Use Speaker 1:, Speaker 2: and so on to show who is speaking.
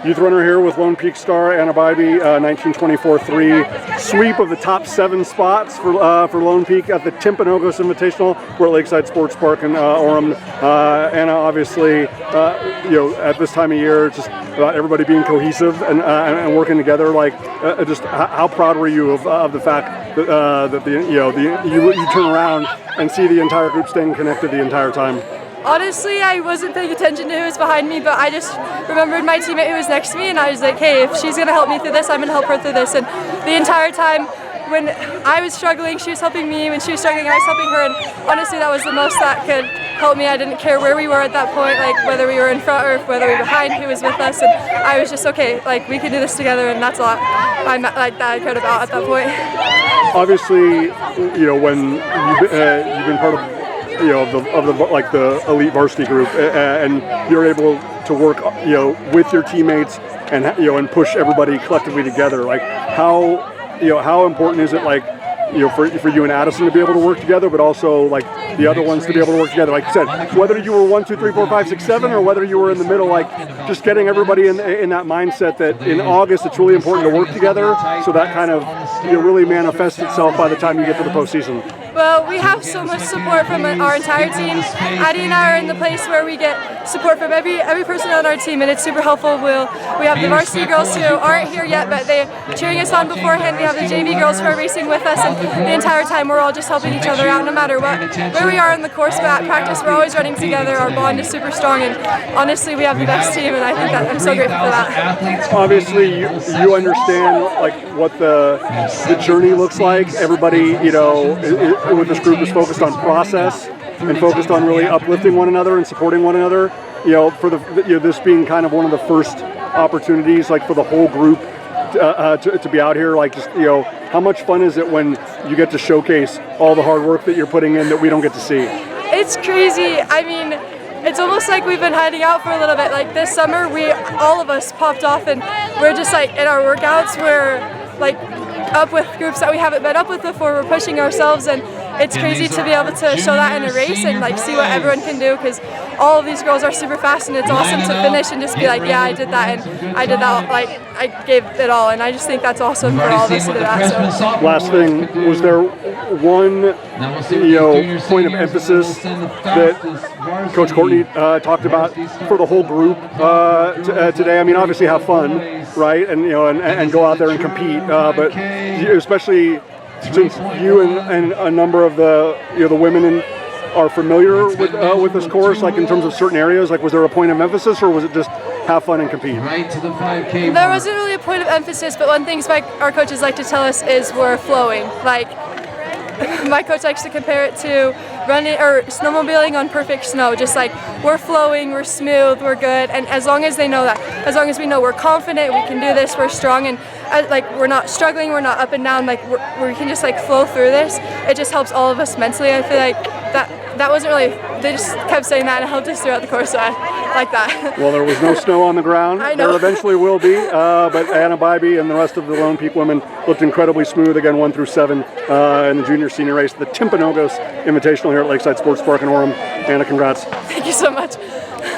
Speaker 1: youth runner here with Lone Peak star Anna Bybee, 1924-3 sweep of the top 7 spots for Lone Peak at the Timpanogos Invitational. We're at Lakeside Sports Park in Orem. Anna, obviously, at this time of year, just about everybody being cohesive and working together. Like, just how proud were you of the fact that you turn around and see the entire group staying connected the entire time?
Speaker 2: Honestly, I wasn't paying attention to who was behind me, but I just remembered my teammate who was next to me, and I was like, hey, if she's going to help me through this, I'm going to help her through this. And the entire time, when I was struggling, she was helping me. When she was struggling, I was helping her, and honestly, that was the most that could help me. I didn't care where we were at that point, like whether we were in front or whether we were behind, who was with us, and I was just, okay, like, we can do this together, and that's all I cared about at that point.
Speaker 1: Obviously, when you've been part of the elite varsity group, and you're able to work with your teammates and push everybody collectively together. Like, how important is it, like, for you and Addison to be able to work together, but also like the other ones to be able to work together? Like you said, whether you were 1, 2, 3, 4, 5, 6, 7, or whether you were in the middle, like just getting everybody in that mindset that in August it's really important to work together, so that kind of really manifests itself by the time you get to the postseason.
Speaker 2: Well, we have so much support from our entire team. Addie and I are in the place where we get support from every person on our team, and it's super helpful. We have the varsity girls who aren't here yet, but they're cheering us on beforehand. We have the JV girls who are racing with us, and the entire time we're all just helping each other out, no matter where we are in the course. But at practice, we're always running together. Our bond is super strong, and honestly, we have the best team, and I think that I'm so grateful for that.
Speaker 1: Obviously, you understand like what the journey looks like. Everybody, with this group is focused on process and focused on really uplifting one another and supporting one another. For this being kind of one of the first opportunities, like for the whole group to be out here. Like, just how much fun is it when you get to showcase all the hard work that you're putting in that we don't get to see?
Speaker 2: It's crazy. I mean, it's almost like we've been hiding out for a little bit. Like this summer, all of us popped off, and we're just like in our workouts, we're like up with groups that we haven't been up with before. We're pushing ourselves, and it's crazy to be able to show that in a race and like see what everyone can do, because all of these girls are super fast, and it's awesome to finish and just be like, yeah, I did that, and I did that, like I gave it all, and I just think that's awesome for all of us to do that. So.
Speaker 1: Last thing, was there one point of emphasis that Coach Courtney talked about for the whole group today? I mean, obviously have fun, right, and and go out there and compete, but especially since you and a number of the women are familiar with this course, like in terms of certain areas, like was there a point of emphasis, or was it just have fun and compete?
Speaker 2: There wasn't really a point of emphasis, but one thing our coaches like to tell us is we're flowing. Like, my coach likes to compare it to running or snowmobiling on perfect snow. Just like we're flowing, we're smooth, we're good, and as long as they know that, as long as we know we're confident, we can do this, we're strong, and like we're not struggling, we're not up and down, like we can just like flow through this. It just helps all of us mentally. I feel like that wasn't really, they just kept saying that and it helped us throughout the course, so I like that.
Speaker 1: Well, there was no snow on the ground.
Speaker 2: I know.
Speaker 1: There eventually will be, but Anna Bybee and the rest of the Lone Peak women looked incredibly smooth, again 1 through 7 in the junior senior race, the Timpanogos Invitational here at Lakeside Sports Park in Orem. Anna, congrats.
Speaker 2: Thank you so much.